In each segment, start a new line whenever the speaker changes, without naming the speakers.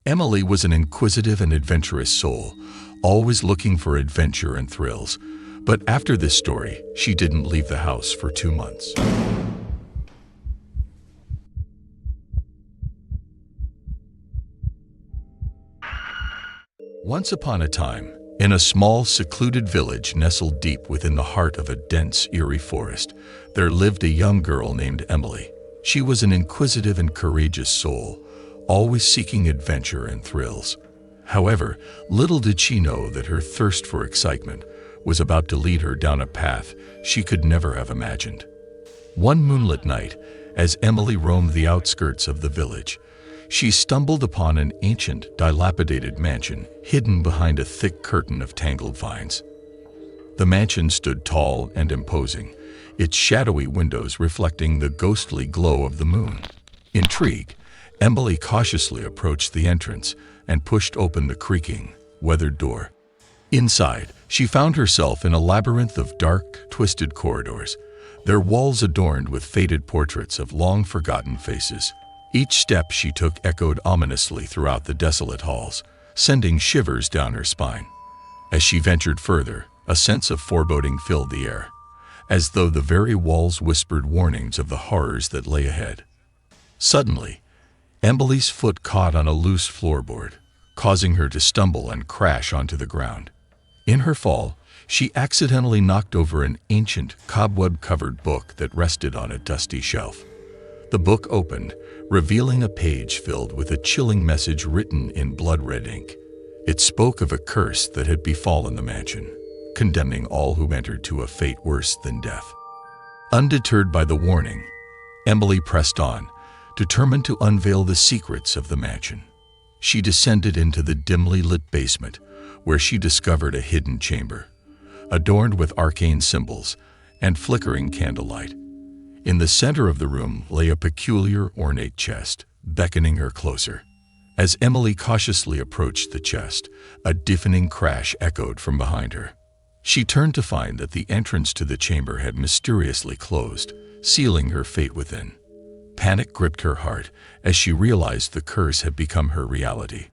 Emily was an inquisitive and adventurous soul, always looking for adventure and thrills. But after this story, she didn't leave the house for 2 months. Once upon a time, in a small, secluded village nestled deep within the heart of a dense, eerie forest, there lived a young girl named Emily. She was an inquisitive and courageous soul, always seeking adventure and thrills. However, little did she know that her thirst for excitement was about to lead her down a path she could never have imagined. One moonlit night, as Emily roamed the outskirts of the village, she stumbled upon an ancient, dilapidated mansion hidden behind a thick curtain of tangled vines. The mansion stood tall and imposing, its shadowy windows reflecting the ghostly glow of the moon. Intrigued, Emily cautiously approached the entrance and pushed open the creaking, weathered door. Inside, she found herself in a labyrinth of dark, twisted corridors, their walls adorned with faded portraits of long-forgotten faces. Each step she took echoed ominously throughout the desolate halls, sending shivers down her spine. As she ventured further, a sense of foreboding filled the air, as though the very walls whispered warnings of the horrors that lay ahead. Suddenly, Emily's foot caught on a loose floorboard, causing her to stumble and crash onto the ground. In her fall, she accidentally knocked over an ancient, cobweb-covered book that rested on a dusty shelf. The book opened, revealing a page filled with a chilling message written in blood-red ink. It spoke of a curse that had befallen the mansion, condemning all who entered to a fate worse than death. Undeterred by the warning, Emily pressed on, determined to unveil the secrets of the mansion. She descended into the dimly lit basement, where she discovered a hidden chamber, adorned with arcane symbols and flickering candlelight. In the center of the room lay a peculiar, ornate chest, beckoning her closer. As Emily cautiously approached the chest, a deafening crash echoed from behind her. She turned to find that the entrance to the chamber had mysteriously closed, sealing her fate within. Panic gripped her heart as she realized the curse had become her reality.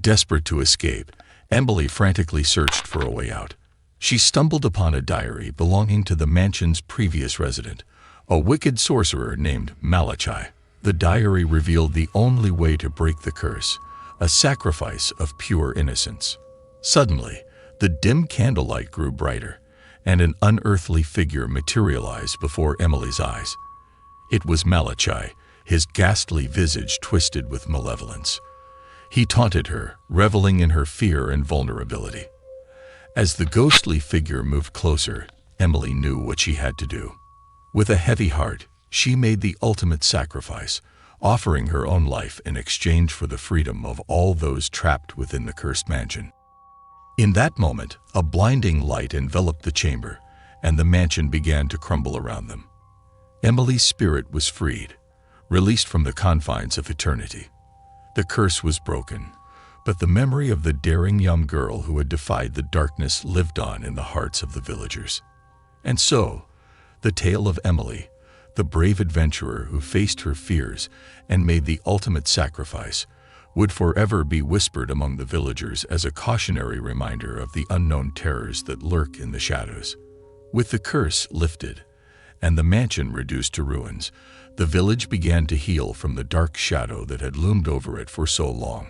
Desperate to escape, Emily frantically searched for a way out. She stumbled upon a diary belonging to the mansion's previous resident, a wicked sorcerer named Malachi. The diary revealed the only way to break the curse, a sacrifice of pure innocence. Suddenly, the dim candlelight grew brighter, and an unearthly figure materialized before Emily's eyes. It was Malachi, his ghastly visage twisted with malevolence. He taunted her, reveling in her fear and vulnerability. As the ghostly figure moved closer, Emily knew what she had to do. With a heavy heart, she made the ultimate sacrifice, offering her own life in exchange for the freedom of all those trapped within the cursed mansion. In that moment, a blinding light enveloped the chamber, and the mansion began to crumble around them. Emily's spirit was freed, released from the confines of eternity. The curse was broken, but the memory of the daring young girl who had defied the darkness lived on in the hearts of the villagers. And so, the tale of Emily, the brave adventurer who faced her fears and made the ultimate sacrifice, would forever be whispered among the villagers as a cautionary reminder of the unknown terrors that lurk in the shadows. With the curse lifted and the mansion reduced to ruins, the village began to heal from the dark shadow that had loomed over it for so long.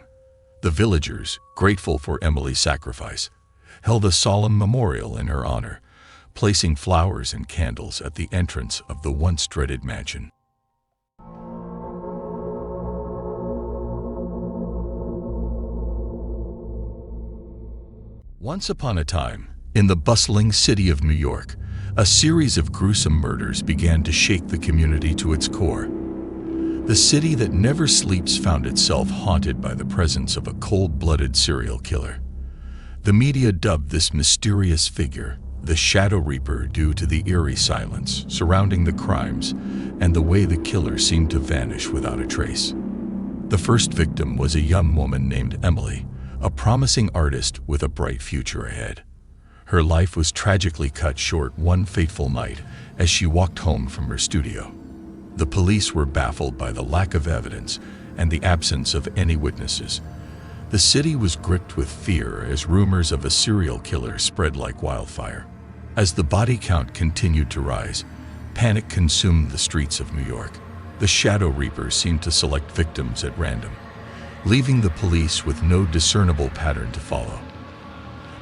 The villagers, grateful for Emily's sacrifice, held a solemn memorial in her honor, placing flowers and candles at the entrance of the once dreaded mansion. Once upon a time, in the bustling city of New York, a series of gruesome murders began to shake the community to its core. The city that never sleeps found itself haunted by the presence of a cold-blooded serial killer. The media dubbed this mysterious figure the Shadow Reaper due to the eerie silence surrounding the crimes and the way the killer seemed to vanish without a trace. The first victim was a young woman named Emily, a promising artist with a bright future ahead. Her life was tragically cut short one fateful night as she walked home from her studio. The police were baffled by the lack of evidence and the absence of any witnesses, The city was gripped with fear as rumors of a serial killer spread like wildfire. As the body count continued to rise, panic consumed the streets of New York. The Shadow Reapers seemed to select victims at random, leaving the police with no discernible pattern to follow.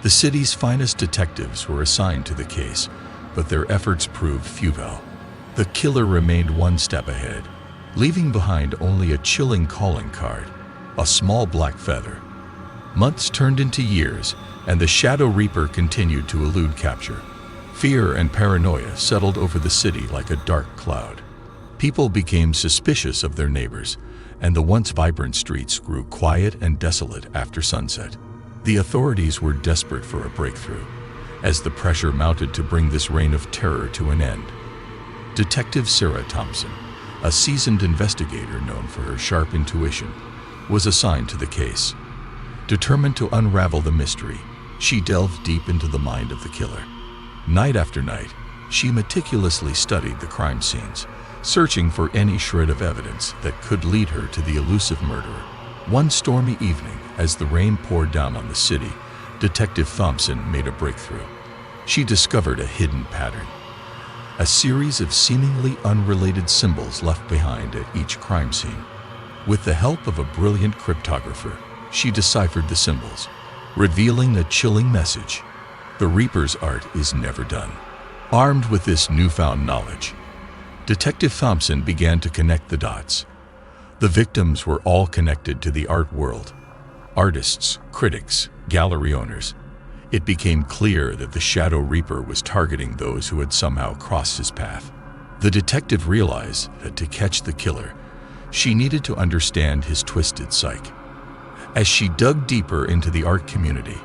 The city's finest detectives were assigned to the case, but their efforts proved futile. The killer remained one step ahead, leaving behind only a chilling calling card, a small black feather. Months turned into years, and the Shadow Reaper continued to elude capture. Fear and paranoia settled over the city like a dark cloud. People became suspicious of their neighbors, and the once vibrant streets grew quiet and desolate after sunset. The authorities were desperate for a breakthrough, as the pressure mounted to bring this reign of terror to an end. Detective Sarah Thompson, a seasoned investigator known for her sharp intuition, was assigned to the case. Determined to unravel the mystery, she delved deep into the mind of the killer. Night after night, she meticulously studied the crime scenes, searching for any shred of evidence that could lead her to the elusive murderer. One stormy evening, as the rain poured down on the city, Detective Thompson made a breakthrough. She discovered a hidden pattern, a series of seemingly unrelated symbols left behind at each crime scene. With the help of a brilliant cryptographer, she deciphered the symbols, revealing a chilling message: the Reaper's art is never done. Armed with this newfound knowledge, Detective Thompson began to connect the dots. The victims were all connected to the art world: artists, critics, gallery owners. It became clear that the Shadow Reaper was targeting those who had somehow crossed his path. The detective realized that to catch the killer, she needed to understand his twisted psyche. As she dug deeper into the art community,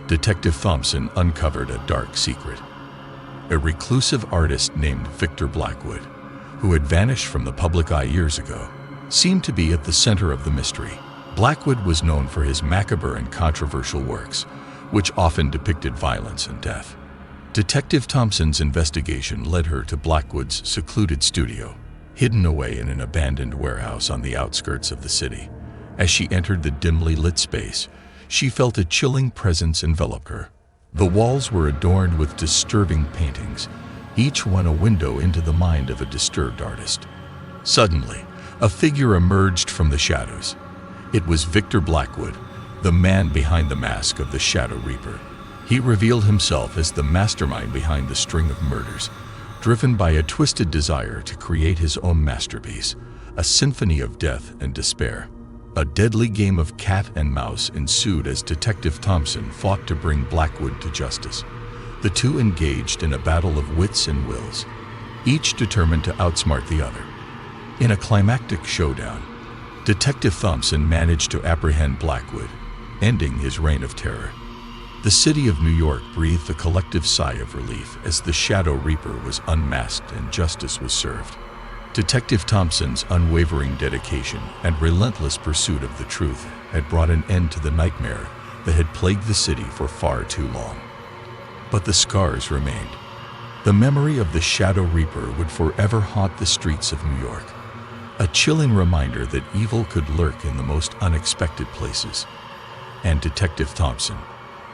Detective Thompson uncovered a dark secret. A reclusive artist named Victor Blackwood, who had vanished from the public eye years ago, seemed to be at the center of the mystery. Blackwood was known for his macabre and controversial works, which often depicted violence and death. Detective Thompson's investigation led her to Blackwood's secluded studio, hidden away in an abandoned warehouse on the outskirts of the city. As she entered the dimly lit space, she felt a chilling presence envelop her. The walls were adorned with disturbing paintings, each one a window into the mind of a disturbed artist. Suddenly, a figure emerged from the shadows. It was Victor Blackwood, the man behind the mask of the Shadow Reaper. He revealed himself as the mastermind behind the string of murders, driven by a twisted desire to create his own masterpiece, a symphony of death and despair. A deadly game of cat and mouse ensued as Detective Thompson fought to bring Blackwood to justice. The two engaged in a battle of wits and wills, each determined to outsmart the other. In a climactic showdown, Detective Thompson managed to apprehend Blackwood, ending his reign of terror. The city of New York breathed a collective sigh of relief as the Shadow Reaper was unmasked and justice was served. Detective Thompson's unwavering dedication and relentless pursuit of the truth had brought an end to the nightmare that had plagued the city for far too long. But the scars remained. The memory of the Shadow Reaper would forever haunt the streets of New York, a chilling reminder that evil could lurk in the most unexpected places. And Detective Thompson,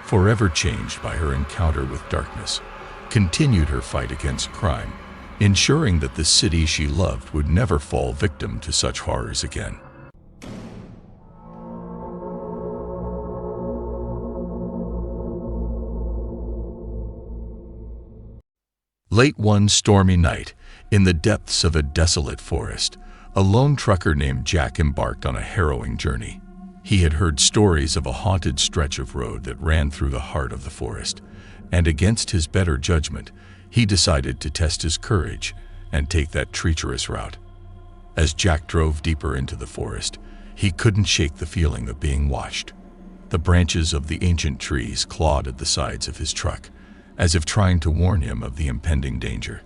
forever changed by her encounter with darkness, continued her fight against crime, ensuring that the city she loved would never fall victim to such horrors again. Late one stormy night, in the depths of a desolate forest, a lone trucker named Jack embarked on a harrowing journey. He had heard stories of a haunted stretch of road that ran through the heart of the forest, and against his better judgment, he decided to test his courage and take that treacherous route. As Jack drove deeper into the forest, he couldn't shake the feeling of being watched. The branches of the ancient trees clawed at the sides of his truck, as if trying to warn him of the impending danger.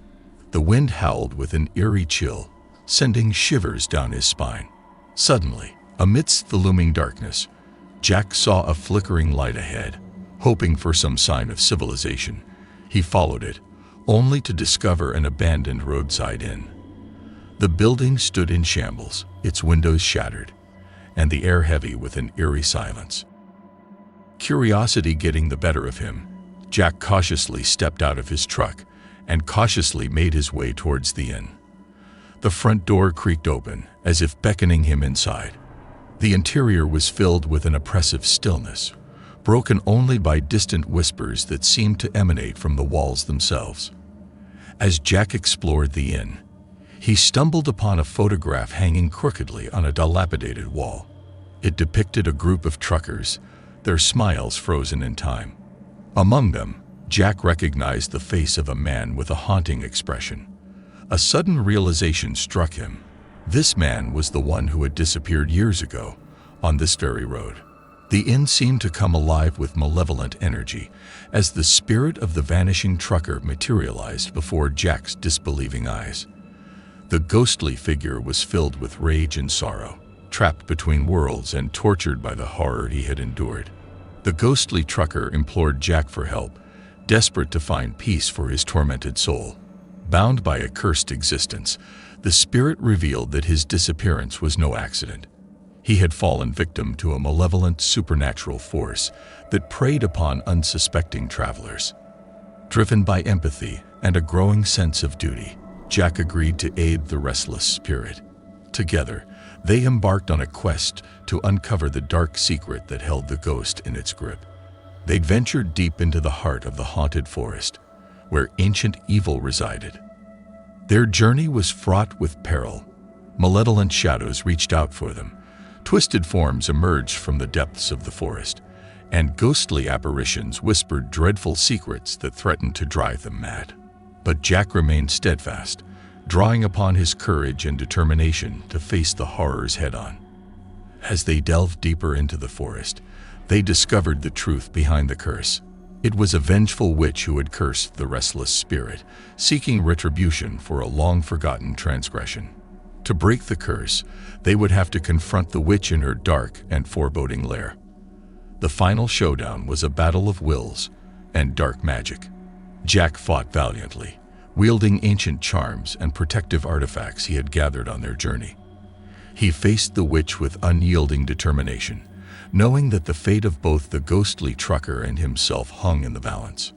The wind howled with an eerie chill, sending shivers down his spine. Suddenly, amidst the looming darkness, Jack saw a flickering light ahead. Hoping for some sign of civilization, he followed it, only to discover an abandoned roadside inn. The building stood in shambles, its windows shattered, and the air heavy with an eerie silence. Curiosity getting the better of him, Jack cautiously stepped out of his truck and cautiously made his way towards the inn. The front door creaked open, as if beckoning him inside. The interior was filled with an oppressive stillness, broken only by distant whispers that seemed to emanate from the walls themselves. As Jack explored the inn, he stumbled upon a photograph hanging crookedly on a dilapidated wall. It depicted a group of truckers, their smiles frozen in time. Among them, Jack recognized the face of a man with a haunting expression. A sudden realization struck him. This man was the one who had disappeared years ago, on this very road. The inn seemed to come alive with malevolent energy, as the spirit of the vanishing trucker materialized before Jack's disbelieving eyes. The ghostly figure was filled with rage and sorrow, trapped between worlds and tortured by the horror he had endured. The ghostly trucker implored Jack for help, desperate to find peace for his tormented soul. Bound by a cursed existence, the spirit revealed that his disappearance was no accident. He had fallen victim to a malevolent supernatural force that preyed upon unsuspecting travelers. Driven by empathy and a growing sense of duty, Jack agreed to aid the restless spirit. Together, they embarked on a quest to uncover the dark secret that held the ghost in its grip. They ventured deep into the heart of the haunted forest, where ancient evil resided. Their journey was fraught with peril. Malevolent shadows reached out for them, twisted forms emerged from the depths of the forest, and ghostly apparitions whispered dreadful secrets that threatened to drive them mad. But Jack remained steadfast, drawing upon his courage and determination to face the horrors head-on. As they delved deeper into the forest, they discovered the truth behind the curse. It was a vengeful witch who had cursed the restless spirit, seeking retribution for a long-forgotten transgression. To break the curse, they would have to confront the witch in her dark and foreboding lair. The final showdown was a battle of wills and dark magic. Jack fought valiantly, wielding ancient charms and protective artifacts he had gathered on their journey. He faced the witch with unyielding determination, knowing that the fate of both the ghostly trucker and himself hung in the balance.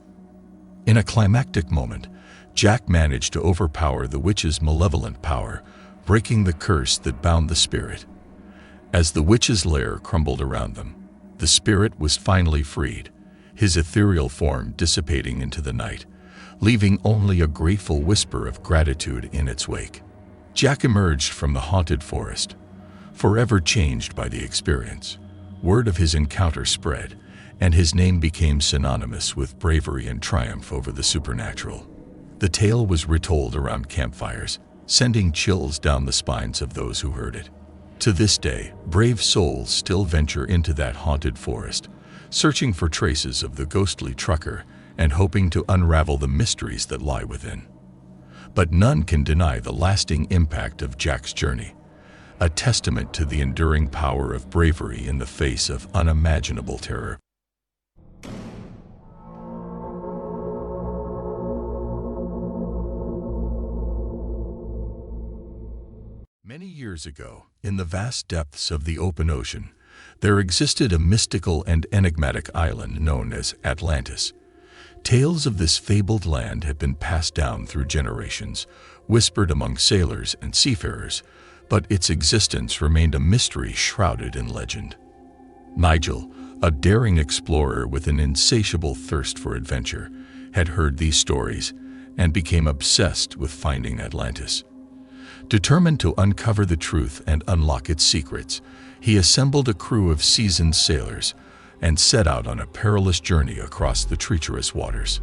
In a climactic moment, Jack managed to overpower the witch's malevolent power, breaking the curse that bound the spirit. As the witch's lair crumbled around them, the spirit was finally freed, his ethereal form dissipating into the night, leaving only a grateful whisper of gratitude in its wake. Jack emerged from the haunted forest, forever changed by the experience. Word of his encounter spread, and his name became synonymous with bravery and triumph over the supernatural. The tale was retold around campfires, sending chills down the spines of those who heard it. To this day, brave souls still venture into that haunted forest, searching for traces of the ghostly trucker and hoping to unravel the mysteries that lie within. But none can deny the lasting impact of Jack's journey, a testament to the enduring power of bravery in the face of unimaginable terror. Many years ago, in the vast depths of the open ocean, there existed a mystical and enigmatic island known as Atlantis. Tales of this fabled land have been passed down through generations, whispered among sailors and seafarers, but its existence remained a mystery shrouded in legend. Nigel, a daring explorer with an insatiable thirst for adventure, had heard these stories and became obsessed with finding Atlantis. Determined to uncover the truth and unlock its secrets, he assembled a crew of seasoned sailors and set out on a perilous journey across the treacherous waters.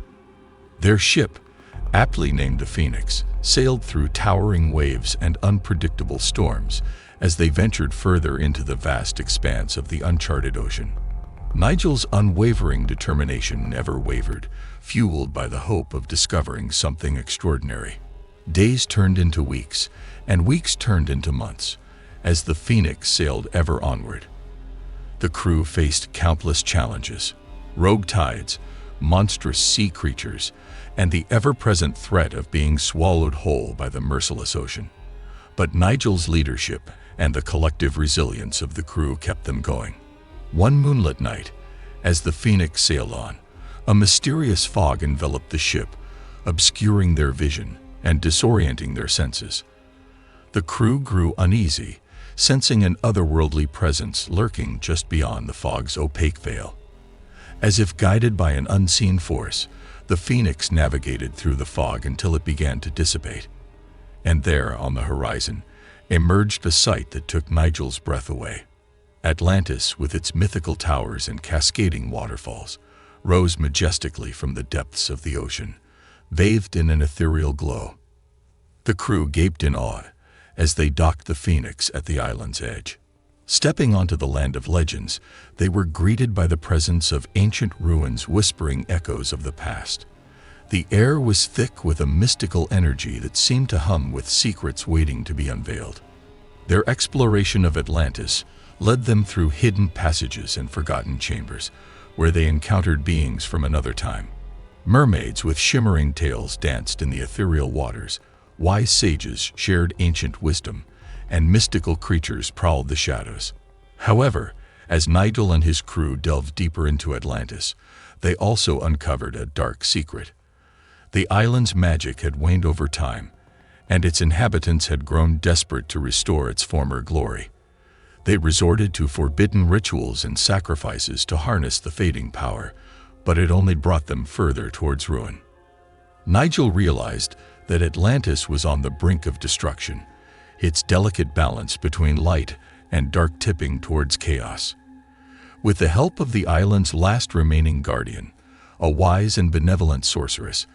Their ship, aptly named the Phoenix, sailed through towering waves and unpredictable storms as they ventured further into the vast expanse of the uncharted ocean. Nigel's unwavering determination never wavered, fueled by the hope of discovering something extraordinary. Days turned into weeks, and weeks turned into months, as the Phoenix sailed ever onward. The crew faced countless challenges: rogue tides, monstrous sea creatures, and the ever-present threat of being swallowed whole by the merciless ocean. But Nigel's leadership and the collective resilience of the crew kept them going. One moonlit night, as the Phoenix sailed on, a mysterious fog enveloped the ship, obscuring their vision and disorienting their senses. The crew grew uneasy, sensing an otherworldly presence lurking just beyond the fog's opaque veil. As if guided by an unseen force, the Phoenix navigated through the fog until it began to dissipate. And there, on the horizon, emerged a sight that took Nigel's breath away. Atlantis, with its mythical towers and cascading waterfalls, rose majestically from the depths of the ocean, bathed in an ethereal glow. The crew gaped in awe as they docked the Phoenix at the island's edge. Stepping onto the land of legends, they were greeted by the presence of ancient ruins whispering echoes of the past. The air was thick with a mystical energy that seemed to hum with secrets waiting to be unveiled. Their exploration of Atlantis led them through hidden passages and forgotten chambers, where they encountered beings from another time. Mermaids with shimmering tails danced in the ethereal waters, wise sages shared ancient wisdom, and mystical creatures prowled the shadows. However, as Nigel and his crew delved deeper into Atlantis, they also uncovered a dark secret. The island's magic had waned over time, and its inhabitants had grown desperate to restore its former glory. They resorted to forbidden rituals and sacrifices to harness the fading power, but it only brought them further towards ruin. Nigel realized that Atlantis was on the brink of destruction, its delicate balance between light and dark tipping towards chaos. With the help of the island's last remaining guardian, a wise and benevolent sorceress,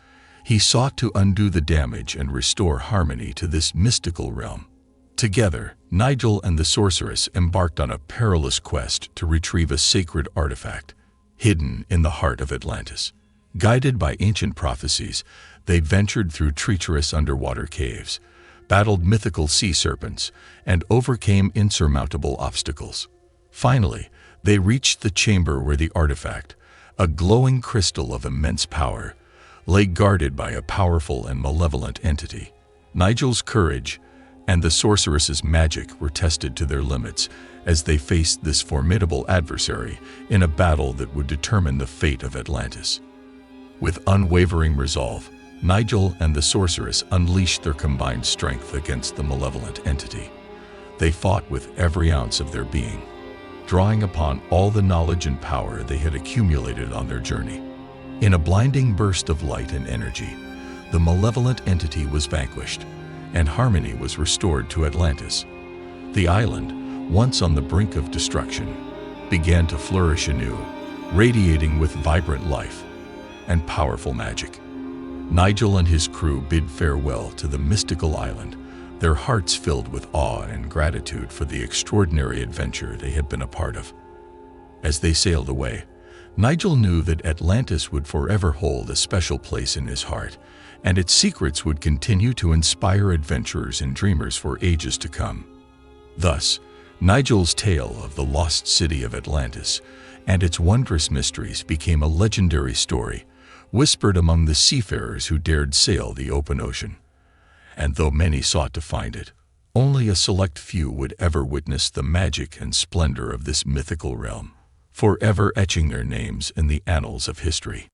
he sought to undo the damage and restore harmony to this mystical realm. Together, Nigel and the sorceress embarked on a perilous quest to retrieve a sacred artifact hidden in the heart of Atlantis. Guided by ancient prophecies, they ventured through treacherous underwater caves, battled mythical sea serpents, and overcame insurmountable obstacles. Finally, they reached the chamber where the artifact, a glowing crystal of immense power, lay guarded by a powerful and malevolent entity. Nigel's courage and the sorceress's magic were tested to their limits as they faced this formidable adversary in a battle that would determine the fate of Atlantis. With unwavering resolve, Nigel and the sorceress unleashed their combined strength against the malevolent entity. They fought with every ounce of their being, drawing upon all the knowledge and power they had accumulated on their journey. In a blinding burst of light and energy, the malevolent entity was vanquished, and harmony was restored to Atlantis. The island, once on the brink of destruction, began to flourish anew, radiating with vibrant life and powerful magic. Nigel and his crew bid farewell to the mystical island, their hearts filled with awe and gratitude for the extraordinary adventure they had been a part of. As they sailed away, Nigel knew that Atlantis would forever hold a special place in his heart, and its secrets would continue to inspire adventurers and dreamers for ages to come. Thus, Nigel's tale of the lost city of Atlantis and its wondrous mysteries became a legendary story, whispered among the seafarers who dared sail the open ocean. And though many sought to find it, only a select few would ever witness the magic and splendor of this mythical realm, forever etching their names in the annals of history.